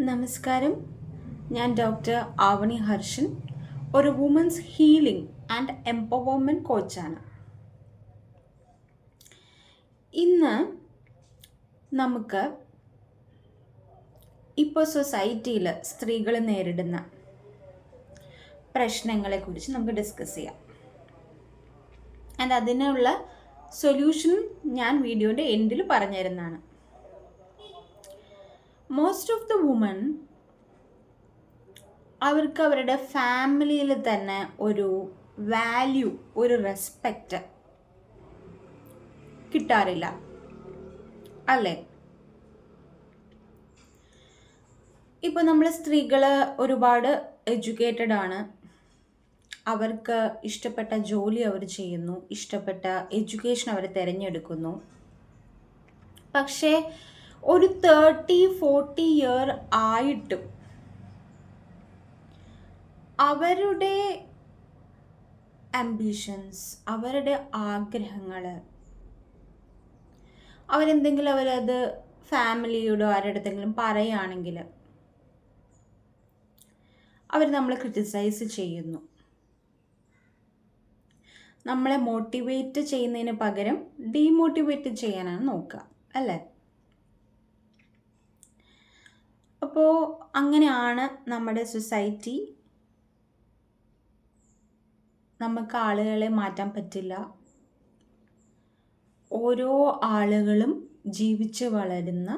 നമസ്കാരം. ഞാൻ ഡോക്ടർ ആവണി ഹർഷൻ, ഒരു വുമൻസ് ഹീലിംഗ് ആൻഡ് എംപവർമെൻറ്റ് കോച്ചാണ്. ഇന്ന് നമുക്ക് ഇപ്പോൾ സൊസൈറ്റിയിൽ സ്ത്രീകൾ നേരിടുന്ന പ്രശ്നങ്ങളെക്കുറിച്ച് നമുക്ക് ഡിസ്കസ് ചെയ്യാം. ആൻഡ് അതിനുള്ള സൊല്യൂഷൻ ഞാൻ വീഡിയോൻ്റെ എൻഡിൽ പറഞ്ഞു തരുന്നതാണ്. മോസ്റ്റ് ഓഫ് ദ വുമൺ അവർക്ക് അവരുടെ ഫാമിലിയിൽ തന്നെ ഒരു വാല്യൂ, ഒരു റെസ്പെക്റ്റ് കിട്ടാറില്ല, അല്ലേ? ഇപ്പോൾ നമ്മൾ സ്ത്രീകൾ ഒരുപാട് എഡ്യൂക്കേറ്റഡ് ആണ്. അവർക്ക് ഇഷ്ടപ്പെട്ട ജോലി അവർ ചെയ്യുന്നു, ഇഷ്ടപ്പെട്ട എഡ്യൂക്കേഷൻ അവർ തിരഞ്ഞെടുക്കുന്നു. പക്ഷേ ഒരു 30-40 ഇയർ ആയിട്ടും അവരുടെ ആംബിഷൻസ്, അവരുടെ ആഗ്രഹങ്ങൾ, അവരെന്തെങ്കിലും അവരത് ഫാമിലിയോടോ ആരുടെ അടുത്തെങ്കിലും പറയുകയാണെങ്കിൽ അവർ നമ്മളെ ക്രിട്ടിസൈസ് ചെയ്യുന്നു. നമ്മളെ മോട്ടിവേറ്റ് ചെയ്യുന്നതിന് പകരം ഡീമോട്ടിവേറ്റ് ചെയ്യാനാണ് നോക്കുക, അല്ലേ? അപ്പോൾ അങ്ങനെയാണ് നമ്മുടെ സൊസൈറ്റി. നമുക്ക് ആളുകളെ മാറ്റാൻ പറ്റില്ല. ഓരോ ആളുകളും ജീവിച്ച് വളരുന്ന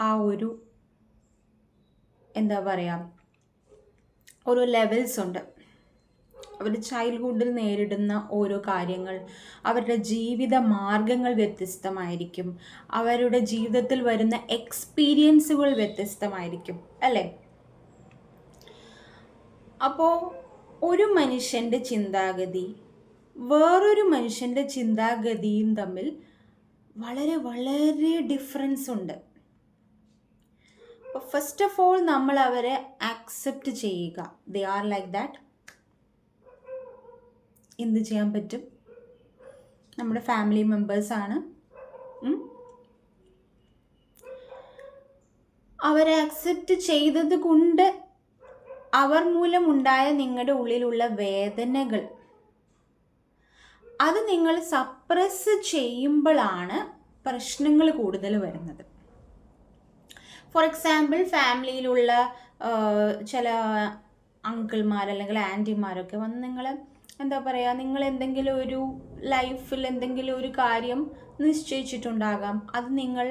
ആ ഒരു ഓരോ ലെവൽസ് ഉണ്ട്. അവർ ചൈൽഡ്ഹുഡിൽ നേരിടുന്ന ഓരോ കാര്യങ്ങൾ, അവരുടെ ജീവിത മാർഗങ്ങൾ വ്യത്യസ്തമായിരിക്കും. അവരുടെ ജീവിതത്തിൽ വരുന്ന എക്സ്പീരിയൻസുകൾ വ്യത്യസ്തമായിരിക്കും, അല്ലേ? അപ്പോൾ ഒരു മനുഷ്യൻ്റെ ചിന്താഗതി വേറൊരു മനുഷ്യൻ്റെ ചിന്താഗതിയും തമ്മിൽ വളരെ വളരെ ഡിഫറൻസ് ഉണ്ട്. ഫസ്റ്റ് ഓഫ് ഓൾ നമ്മൾ അവരെ ആക്സെപ്റ്റ് ചെയ്യുക. They are like that. എന്ത് ചെയ്യാൻ പറ്റും? നമ്മുടെ ഫാമിലി മെമ്പേഴ്സാണ്. അവരെ ആക്സെപ്റ്റ് ചെയ്തത് കൊണ്ട് അവർ മൂലമുണ്ടായ നിങ്ങളുടെ ഉള്ളിലുള്ള വേദനകൾ, അത് നിങ്ങൾ സപ്രസ് ചെയ്യുമ്പോഴാണ് പ്രശ്നങ്ങൾ കൂടുതൽ വരുന്നത്. ഫോർ എക്സാമ്പിൾ, ഫാമിലിയിലുള്ള ചില അങ്കിൾമാർ അല്ലെങ്കിൽ ആൻറ്റിമാരൊക്കെ വന്ന് നിങ്ങൾ നിങ്ങൾ എന്തെങ്കിലും ഒരു ലൈഫിൽ എന്തെങ്കിലും ഒരു കാര്യം നിശ്ചയിച്ചിട്ടുണ്ടാകാം, അത് നിങ്ങൾ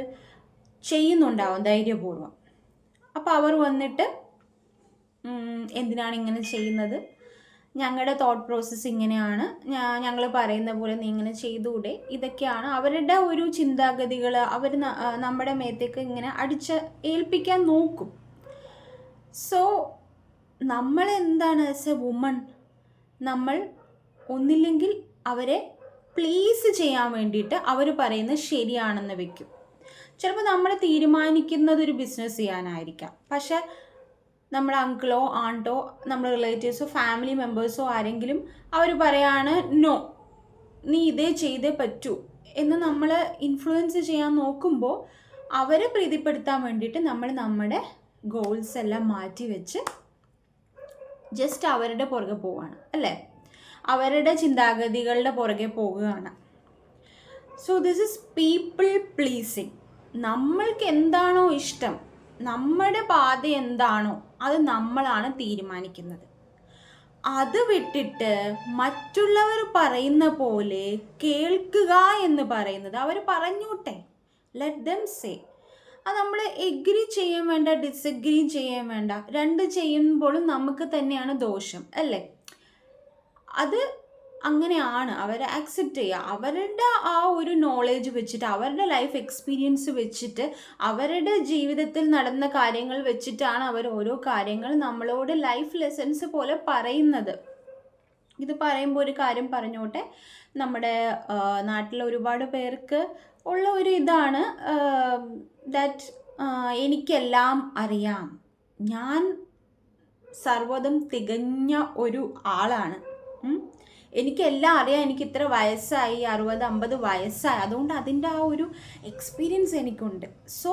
ചെയ്യുന്നുണ്ടാവും ധൈര്യപൂർവ്വം. അപ്പോൾ അവർ വന്നിട്ട് എന്തിനാണ് ഇങ്ങനെ ചെയ്യുന്നത്, ഞങ്ങളുടെ തോട്ട് പ്രോസസ്സ് ഇങ്ങനെയാണ്, ഞങ്ങൾ പറയുന്ന പോലെ നീ ഇങ്ങനെ ചെയ്തുകൂടെ, ഇതൊക്കെയാണ് അവരുടെ ഒരു ചിന്താഗതികൾ. അവർ നമ്മുടെ മേത്തേക്ക് ഇങ്ങനെ ഏൽപ്പിക്കാൻ നോക്കും. സോ നമ്മൾ എന്താണ്, ആസ് എ വുമൺ, നമ്മൾ ഒന്നില്ലെങ്കിൽ അവരെ പ്ലീസ് ചെയ്യാൻ വേണ്ടിയിട്ട് അവർ പറയുന്നത് ശരിയാണെന്ന് വെക്കും. ചിലപ്പോൾ നമ്മൾ തീരുമാനിക്കുന്നത് ഒരു ബിസിനസ് ചെയ്യാനായിരിക്കാം, പക്ഷെ നമ്മുടെ അങ്കിളോ ആണ്ടോ നമ്മുടെ റിലേറ്റീവ്സോ ഫാമിലി മെമ്പേഴ്സോ ആരെങ്കിലും അവർ പറയാണ് നോ, നീ ഇതേ ചെയ്തേ പറ്റൂ എന്ന് നമ്മൾ ഇൻഫ്ലുവൻസ് ചെയ്യാൻ നോക്കുമ്പോൾ അവരെ പ്രീതിപ്പെടുത്താൻ വേണ്ടിയിട്ട് നമ്മൾ നമ്മുടെ ഗോൾസ് എല്ലാം മാറ്റി വെച്ച് ജസ്റ്റ് അവരുടെ പുറകെ പോവുകയാണ്, അല്ലേ? അവരുടെ ചിന്താഗതികളുടെ പുറകെ പോവുകയാണ്. So this is people pleasing. നമ്മൾക്ക് എന്താണോ ഇഷ്ടം, നമ്മുടെ പാത എന്താണോ അത് നമ്മളാണ് തീരുമാനിക്കുന്നത്. അത് വിട്ടിട്ട് മറ്റുള്ളവർ പറയുന്ന പോലെ കേൾക്കുക എന്ന് പറയുന്നത്, അവർ പറഞ്ഞോട്ടെ, ലെറ്റ് ദം സേ. അത് നമ്മൾ എഗ്രി ചെയ്യാൻ വേണ്ട, ഡിസഗ്രി ചെയ്യാൻ വേണ്ട. രണ്ട് ചെയ്യുമ്പോഴും നമുക്ക് തന്നെയാണ് ദോഷം, അല്ലേ? അത് അങ്ങനെയാണ്. അവരെ ആക്സെപ്റ്റ് ചെയ്യുക. അവരുടെ ആ ഒരു നോളേജ് വെച്ചിട്ട്, അവരുടെ ലൈഫ് എക്സ്പീരിയൻസ് വെച്ചിട്ട്, അവരുടെ ജീവിതത്തിൽ നടന്ന കാര്യങ്ങൾ വെച്ചിട്ടാണ് അവർ ഓരോ കാര്യങ്ങൾ നമ്മളോട് ലൈഫ് ലെസൺസ് പോലെ പറയുന്നത്. ഇത് പറയുമ്പോൾ ഒരു കാര്യം പറഞ്ഞോട്ടെ, നമ്മുടെ നാട്ടിൽ ഒരുപാട് പേർക്ക് ഉള്ള ഒരു ഇതാണ് ദാറ്റ് എനിക്കെല്ലാം അറിയാം, ഞാൻ സർവ്വതും തികഞ്ഞ ഒരു ആളാണ്, എനിക്കെല്ലാം അറിയാം, എനിക്ക് ഇത്ര വയസ്സായി, 60-50 വയസ്സായി, അതുകൊണ്ട് അതിൻ്റെ ആ ഒരു എക്സ്പീരിയൻസ് എനിക്കുണ്ട്. സോ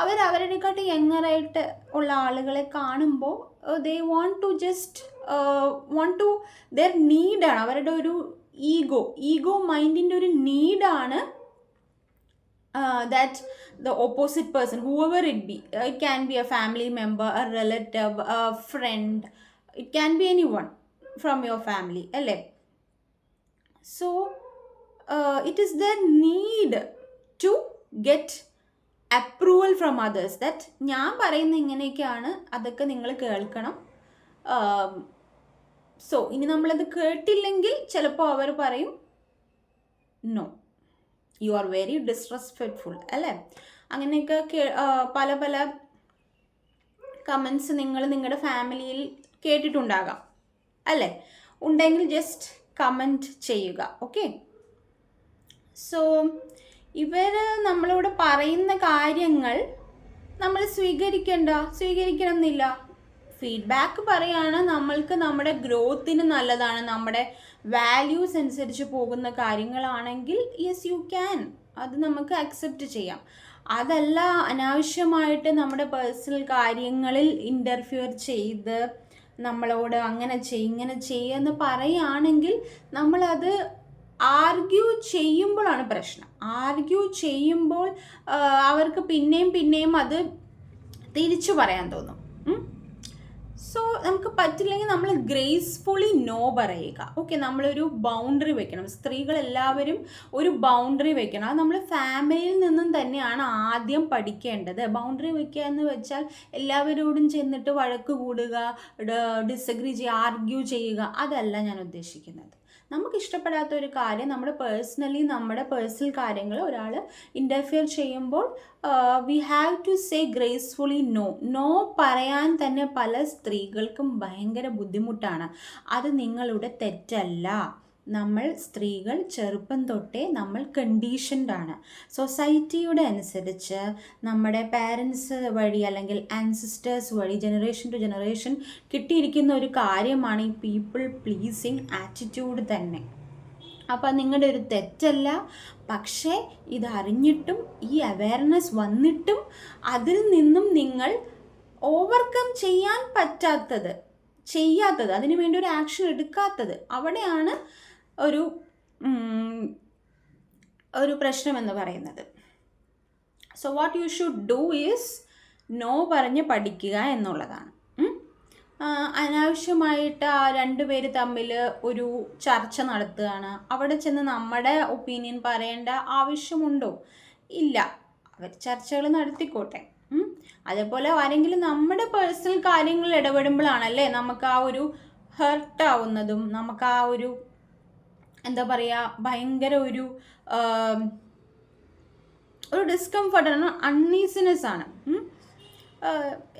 അവരുടെക്കാട്ടി യങ്ങറായിട്ട് ഉള്ള ആളുകളെ കാണുമ്പോൾ they want to just want to their നീഡാണ്, അവരുടെ ഒരു ഈഗോ മൈൻഡിൻ്റെ ഒരു നീഡാണ് that the opposite person, whoever it be, it can be a family member, a relative, a friend, it can be anyone from your family, alle. So it is their need to get approval from others, that ഞാൻ പറയുന്ന ഇങ്ങനെയൊക്കെയാണ്, അതൊക്കെ നിങ്ങൾ കേൾക്കണം. So ഇനി നമ്മളത് കേട്ടില്ലെങ്കിൽ ചിലപ്പോൾ അവർ പറയും നോ, യു ആർ വെരി ഡിസ്റെസ്പെക്റ്റ്ഫുൾ, അല്ലേ? അങ്ങനെയൊക്കെ പല പല കമൻസ് നിങ്ങൾ നിങ്ങളുടെ ഫാമിലിയിൽ കേട്ടിട്ടുണ്ടാകാം, അല്ലേ? ഉണ്ടെങ്കിൽ ജസ്റ്റ് കമൻറ്റ് ചെയ്യുക, ഓക്കെ? സോ നമ്മളോട് പറയുന്ന കാര്യങ്ങൾ നമ്മൾ സ്വീകരിക്കണം എന്നില്ല. ഫീഡ്ബാക്ക് പറയാണ്, നമ്മൾക്ക് നമ്മുടെ ഗ്രോത്തിന് നല്ലതാണ്, നമ്മുടെ വാല്യൂസ് അനുസരിച്ച് പോകുന്ന കാര്യങ്ങളാണെങ്കിൽ യെസ് യു ക്യാൻ, അത് നമുക്ക് അക്സെപ്റ്റ് ചെയ്യാം. അതല്ല അനാവശ്യമായിട്ട് നമ്മുടെ പേഴ്സണൽ കാര്യങ്ങളിൽ ഇൻ്റർഫിയർ ചെയ്ത് നമ്മളോട് അങ്ങനെ ഇങ്ങനെ ചെയ്യുമെന്ന് പറയുകയാണെങ്കിൽ നമ്മളത് ആർഗ്യൂ ചെയ്യുമ്പോഴാണ് പ്രശ്നം. ആർഗ്യൂ ചെയ്യുമ്പോൾ അവർക്ക് പിന്നെയും അത് തിരിച്ചു പറയാൻ തോന്നും. സോ നമുക്ക് പറ്റില്ലെങ്കിൽ നമ്മൾ ഗ്രേസ്ഫുള്ളി നോ പറയുക, ഓക്കെ? നമ്മളൊരു ബൗണ്ടറി വെക്കണം. സ്ത്രീകളെല്ലാവരും ഒരു ബൗണ്ടറി വെക്കണം. അത് നമ്മൾ ഫാമിലിയിൽ നിന്നും തന്നെയാണ് ആദ്യം പഠിക്കേണ്ടത്. ബൗണ്ടറി വെക്കുക എന്ന് വെച്ചാൽ എല്ലാവരോടും ചെന്നിട്ട് വഴക്ക് കൂടുക, ഡിസഗ്രി ചെയ്യുക, ആർഗ്യൂ ചെയ്യുക, അതല്ല ഞാൻ ഉദ്ദേശിക്കുന്നത്. നമുക്ക് ഇഷ്ടപ്പെടാത്ത ഒരു കാര്യം, നമ്മുടെ പേഴ്സണൽ കാര്യങ്ങൾ ഒരാൾ ഇൻ്റർഫിയർ ചെയ്യുമ്പോൾ we have to say gracefully no പറയാൻ തന്നെ പല സ്ത്രീകൾക്കും ഭയങ്കര ബുദ്ധിമുട്ടാണ്. അത് നിങ്ങളുടെ തെറ്റല്ല. നമ്മൾ സ്ത്രീകൾ ചെറുപ്പം തൊട്ടേ നമ്മൾ കണ്ടീഷൻഡ് ആണ്. സൊസൈറ്റിയുടെ അനുസരിച്ച് നമ്മുടെ പാരൻസ് വഴി അല്ലെങ്കിൽ ആൻസിസ്റ്റേഴ്സ് വഴി ജനറേഷൻ ടു ജനറേഷൻ കിട്ടിയിരിക്കുന്ന ഒരു കാര്യമാണ് ഈ പീപ്പിൾ പ്ലീസിങ് ആറ്റിറ്റ്യൂഡ് തന്നെ. അപ്പം നിങ്ങളുടെ ഒരു തെറ്റല്ല. പക്ഷേ ഇതറിഞ്ഞിട്ടും ഈ അവയർനെസ് വന്നിട്ടും അതിൽ നിന്നും നിങ്ങൾ ഓവർകം ചെയ്യാൻ ചെയ്യാത്തത് അതിനു വേണ്ടി ഒരു ആക്ഷൻ എടുക്കാത്തത്, അവിടെയാണ് ഒരു പ്രശ്നം എന്ന് പറയുന്നത്. So what you should do is no പറഞ്ഞ് പഠിക്കുക എന്നുള്ളതാണ്. അനാവശ്യമായിട്ട് ആ രണ്ടുപേര് തമ്മിൽ ഒരു ചർച്ച നടത്തുകയാണ്, അവിടെ ചെന്ന് നമ്മുടെ ഒപ്പീനിയൻ പറയേണ്ട ആവശ്യമുണ്ടോ? ഇല്ല, അവർ ചർച്ചകൾ നടത്തിക്കോട്ടെ. അതേപോലെ ആരെങ്കിലും നമ്മുടെ പേഴ്സണൽ കാര്യങ്ങളിൽ ഇടപെടുമ്പോഴാണല്ലേ നമുക്ക് ആ ഒരു ഹെർട്ടാവുന്നതും നമുക്ക് ആ ഒരു എന്താ പറയുക ഭയങ്കര ഒരു ഡിസ്കംഫർട്ടാണ്, അൺഈസിനെസ് ആണ്.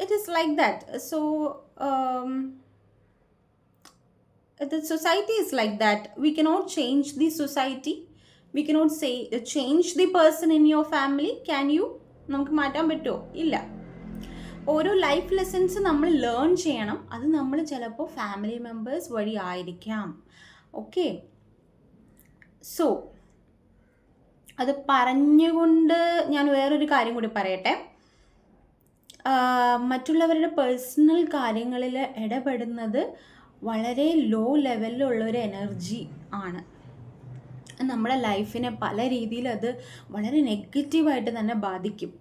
It is like that. So the society is like that. We cannot change the society. We cannot say change the person in your family. Can you? നമുക്ക് മാറ്റാൻ പറ്റുമോ? ഇല്ല. ഓരോ ലൈഫ് ലെസൺസ് നമ്മൾ ലേൺ ചെയ്യണം. അത് നമ്മൾ ചിലപ്പോൾ ഫാമിലി മെമ്പേഴ്സ് വഴി ആയിരിക്കാം. ഓക്കെ, സോ അത് പറഞ്ഞുകൊണ്ട് ഞാൻ വേറൊരു കാര്യം കൂടി പറയട്ടെ. മറ്റുള്ളവരുടെ പേഴ്സണൽ കാര്യങ്ങളിൽ ഇടപെടുന്നത് വളരെ ലോ ലെവലിലുള്ളൊരു എനർജി ആണ്. നമ്മുടെ ലൈഫിനെ പല രീതിയിൽ അത് വളരെ നെഗറ്റീവായിട്ട് തന്നെ ബാധിക്കും.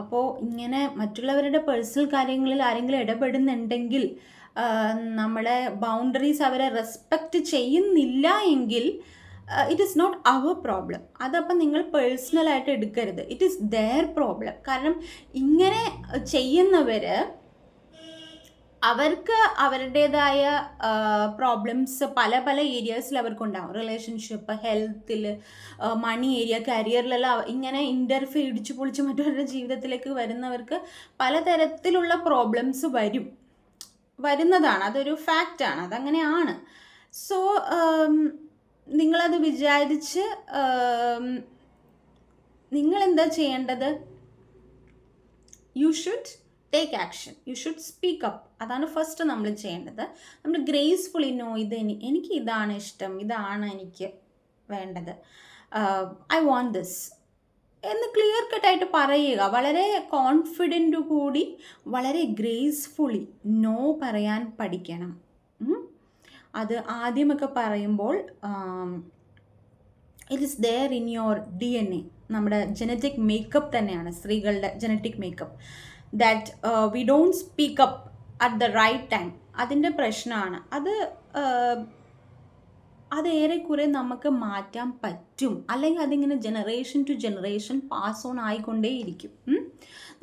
അപ്പോൾ ഇങ്ങനെ മറ്റുള്ളവരുടെ പേഴ്സണൽ കാര്യങ്ങളിൽ ആരെങ്കിലും ഇടപെടുന്നുണ്ടെങ്കിൽ നമ്മുടെ ബൗണ്ടറീസ് അവരെ റെസ്പെക്റ്റ് ചെയ്യുന്നില്ല എങ്കിൽ ഇറ്റ് ഈസ് നോട്ട് അവർ പ്രോബ്ലം. അതപ്പം നിങ്ങൾ പേഴ്സണലായിട്ട് എടുക്കരുത്. It is their problem. കാരണം ഇങ്ങനെ ചെയ്യുന്നവർ അവർക്ക് അവരുടേതായ പ്രോബ്ലംസ് പല പല ഏരിയാസിൽ അവർക്കുണ്ടാകും. റിലേഷൻഷിപ്പ്, ഹെൽത്തിൽ, മണി ഏരിയ, കരിയറിലെല്ലാം ഇങ്ങനെ ഇൻ്റർഫിയർ ഇടിച്ചു പൊളിച്ച് മറ്റവരുടെ ജീവിതത്തിലേക്ക് വരുന്നവർക്ക് പലതരത്തിലുള്ള പ്രോബ്ലംസ് വരുന്നതാണ്. അതൊരു ഫാക്റ്റാണ്, അതങ്ങനെയാണ്. സോ നിങ്ങളത് വിചാരിച്ച് നിങ്ങളെന്താ ചെയ്യേണ്ടത്? You should take action. You should speak up. അതാണ് ഫസ്റ്റ് നമ്മൾ ചെയ്യേണ്ടത്. നമ്മൾ ഗ്രേസ്ഫുള്ളി നോ, എനിക്ക് ഇതാണ് ഇഷ്ടം, ഇതാണ് എനിക്ക് വേണ്ടത്, ഐ വാണ്ട് ദിസ് എന്ന് ക്ലിയർ കട്ടായിട്ട് പറയുക. വളരെ കോൺഫിഡൻറ്റ് കൂടി വളരെ ഗ്രേസ്ഫുള്ളി നോ പറയാൻ പഠിക്കണം. അത് ആദ്യമൊക്കെ പറയുമ്പോൾ it is their in your DNA. നമ്മുടെ ജനറ്റിക് മേക്കപ്പ് തന്നെയാണ്, സ്ത്രീകളുടെ genetic makeup. That we don't speak up at the right time. അതിൻ്റെ പ്രശ്നമാണ് അത് ഏറെക്കുറെ നമുക്ക് മാറ്റാൻ പറ്റും. അല്ലെങ്കിൽ അതിങ്ങനെ generation to generation pass on ആയിക്കൊണ്ടേയിരിക്കും.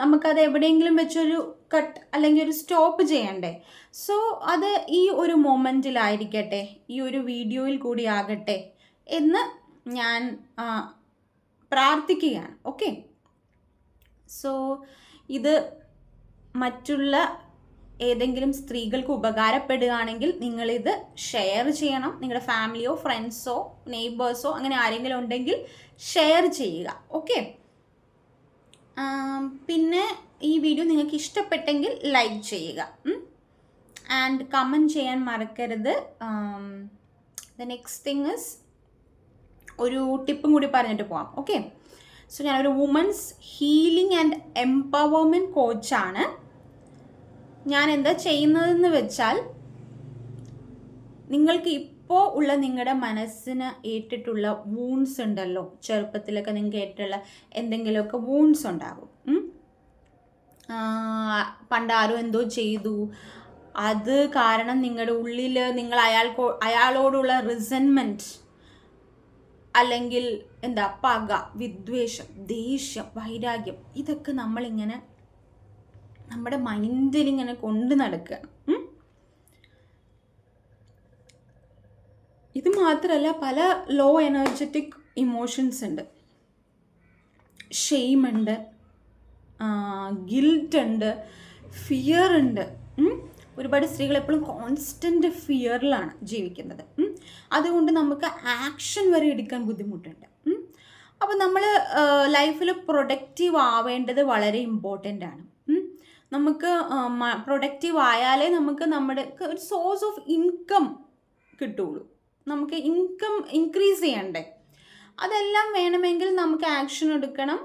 നമുക്കത് എവിടെയെങ്കിലും വെച്ചൊരു കട്ട് അല്ലെങ്കിൽ ഒരു സ്റ്റോപ്പ് ചെയ്യണ്ടേ. സോ അത് ഈ ഒരു മൊമെൻറ്റിലായിരിക്കട്ടെ, ഈ ഒരു വീഡിയോയിൽ കൂടി ആകട്ടെ എന്ന് ഞാൻ പ്രാർത്ഥിക്കുകയാണ്. ഓക്കെ, സോ ഇത് മറ്റുള്ള ഏതെങ്കിലും സ്ത്രീകൾക്ക് ഉപകാരപ്പെടുകയാണെങ്കിൽ നിങ്ങളിത് ഷെയർ ചെയ്യണം. നിങ്ങളുടെ ഫാമിലിയോ ഫ്രണ്ട്സോ നെയ്ബേഴ്സോ അങ്ങനെ ആരെങ്കിലും ഉണ്ടെങ്കിൽ ഷെയർ ചെയ്യുക. ഓക്കെ, പിന്നെ ഈ വീഡിയോ നിങ്ങൾക്ക് ഇഷ്ടപ്പെട്ടെങ്കിൽ ലൈക്ക് ചെയ്യുക ആൻഡ് കമൻറ്റ് ചെയ്യാൻ മറക്കരുത്. ദ നെക്സ്റ്റ് തിങ് ഇസ്, ഒരു ടിപ്പും കൂടി പറഞ്ഞിട്ട് പോവാം. ഓക്കെ, സോ ഞാനൊരു വുമൻസ് ഹീലിംഗ് ആൻഡ് എംപവർമെൻറ്റ് കോച്ചാണ്. ഞാൻ എന്താ ചെയ്യുന്നതെന്ന് വെച്ചാൽ, നിങ്ങൾക്ക് ഇപ്പോൾ ഉള്ള നിങ്ങളുടെ മനസ്സിന് ഏറ്റിട്ടുള്ള വൂൺസ് ഉണ്ടല്ലോ, ചെറുപ്പത്തിലൊക്കെ നിങ്ങൾക്ക് ഏറ്റിട്ടുള്ള എന്തെങ്കിലുമൊക്കെ വൂൺസ് ഉണ്ടാകും. പണ്ടാരോ എന്തോ ചെയ്തു, അത് കാരണം നിങ്ങളുടെ ഉള്ളിൽ നിങ്ങൾ അയാളോടുള്ള റിസൻമെൻറ്റ് അല്ലെങ്കിൽ പക, വിദ്വേഷം, ദേഷ്യം, വൈരാഗ്യം, ഇതൊക്കെ നമ്മളിങ്ങനെ നമ്മുടെ മൈൻഡിൽ ഇങ്ങനെ കൊണ്ടു നടക്കുകയാണ്. ഇത് മാത്രമല്ല, പല ലോ എനർജറ്റിക് ഇമോഷൻസ് ഉണ്ട്. ഷെയിം ഉണ്ട്, ഗിൽറ്റ് ഉണ്ട്, ഫിയർ ഉണ്ട്. ഒരുപാട് സ്ത്രീകൾ എപ്പോഴും കോൺസ്റ്റൻറ്റ് ഫിയറിലാണ് ജീവിക്കുന്നത്. അതുകൊണ്ട് നമുക്ക് ആക്ഷൻ വരെ എടുക്കാൻ ബുദ്ധിമുട്ടുണ്ട്. അപ്പോൾ നമ്മൾ ലൈഫിൽ പ്രൊഡക്റ്റീവ് ആവേണ്ടത് വളരെ ഇമ്പോർട്ടൻ്റ് ആണ്. നമുക്ക് പ്രൊഡക്റ്റീവ് ആയാലേ നമുക്ക് നമ്മുടെ ഒരു സോഴ്സ് ഓഫ് ഇൻകം കിട്ടുള്ളൂ. നമുക്ക് ഇൻകം ഇൻക്രീസ് ചെയ്യണ്ടേ. അതെല്ലാം വേണമെങ്കിൽ നമുക്ക് ആക്ഷൻ എടുക്കണം.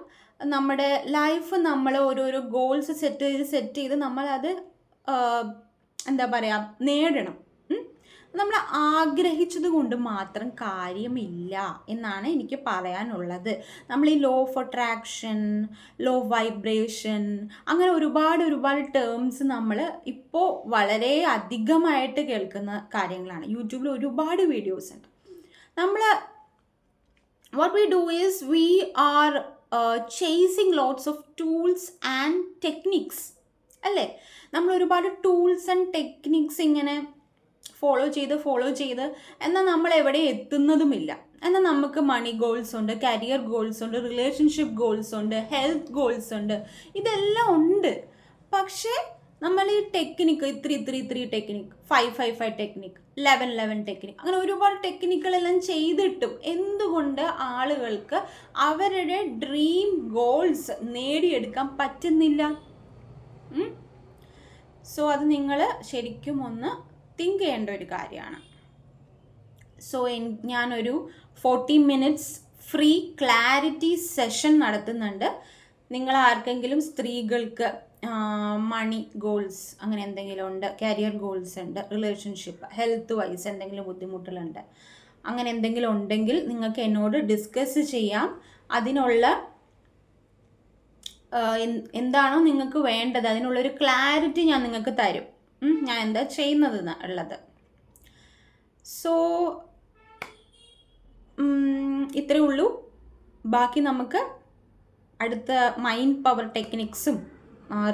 നമ്മുടെ ലൈഫ് നമ്മൾ ഓരോരോ ഗോൾസ് സെറ്റ് ചെയ്ത് നമ്മളത് നേടണം. നമ്മൾ ആഗ്രഹിച്ചത് കൊണ്ട് മാത്രം കാര്യമില്ല എന്നാണ് എനിക്ക് പറയാനുള്ളത്. നമ്മൾ ഈ law of attraction, low vibration, അങ്ങനെ ഒരുപാട് ടേംസ് നമ്മൾ ഇപ്പോൾ വളരെ അധികമായിട്ട് കേൾക്കുന്ന കാര്യങ്ങളാണ്. യൂട്യൂബിൽ ഒരുപാട് വീഡിയോസ് ഉണ്ട്. നമ്മൾ what we do is we are chasing lots of tools and techniques, അല്ലേ? നമ്മൾ ഒരുപാട് ടൂൾസ് ആൻഡ് ടെക്നിക്സ് ഇങ്ങനെ ഫോളോ ചെയ്ത് എന്നാൽ നമ്മൾ എവിടെ എത്തുന്നതുമില്ല. എന്നാൽ നമുക്ക് മണി ഗോൾസ് ഉണ്ട്, കരിയർ ഗോൾസ് ഉണ്ട്, റിലേഷൻഷിപ്പ് ഗോൾസ് ഉണ്ട്, ഹെൽത്ത് ഗോൾസ് ഉണ്ട്, ഇതെല്ലാം ഉണ്ട്. പക്ഷേ നമ്മൾ ഈ ടെക്നിക്ക് ഇത്തിരി ടെക്നിക്ക്, 5-5-5 ടെക്നിക്ക്, 11-11 ടെക്നിക്ക്, അങ്ങനെ ഒരുപാട് ടെക്നിക്കുകളെല്ലാം ചെയ്തിട്ടും എന്തുകൊണ്ട് ആളുകൾക്ക് അവരുടെ ഡ്രീം ഗോൾസ് നേടിയെടുക്കാൻ പറ്റുന്നില്ല? സോ അത് നിങ്ങൾ ശരിക്കും ഒന്ന് തിങ്ക് ചെയ്യേണ്ട ഒരു കാര്യമാണ്. സോ ഞാനൊരു 40 minutes ഫ്രീ ക്ലാരിറ്റി സെഷൻ നടത്തുന്നുണ്ട്. നിങ്ങൾ ആർക്കെങ്കിലും സ്ത്രീകൾക്ക് മണി ഗോൾസ് അങ്ങനെ എന്തെങ്കിലും ഉണ്ട്, കരിയർ ഗോൾസ് ഉണ്ട്, റിലേഷൻഷിപ്പ്, ഹെൽത്ത് വൈസ് എന്തെങ്കിലും ബുദ്ധിമുട്ടുകളുണ്ട്, അങ്ങനെ എന്തെങ്കിലും ഉണ്ടെങ്കിൽ നിങ്ങൾക്ക് എന്നോട് ഡിസ്കസ് ചെയ്യാം. അതിനുള്ള എന്താണോ നിങ്ങൾക്ക് വേണ്ടത് അതിനുള്ളൊരു ക്ലാരിറ്റി ഞാൻ നിങ്ങൾക്ക് തരും. ഞാൻ എന്താ ചെയ്യുന്നത് ഉള്ളത്. സോ ഇത്രയേ ഉള്ളൂ. ബാക്കി നമുക്ക് അടുത്ത മൈൻഡ് പവർ ടെക്നിക്സും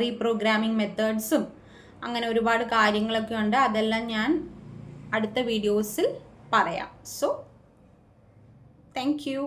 റീപ്രോഗ്രാമിംഗ് മെത്തേഡ്സും അങ്ങനെ ഒരുപാട് കാര്യങ്ങളൊക്കെ ഉണ്ട്. അതെല്ലാം ഞാൻ അടുത്ത വീഡിയോസിൽ പറയാം. So thank you.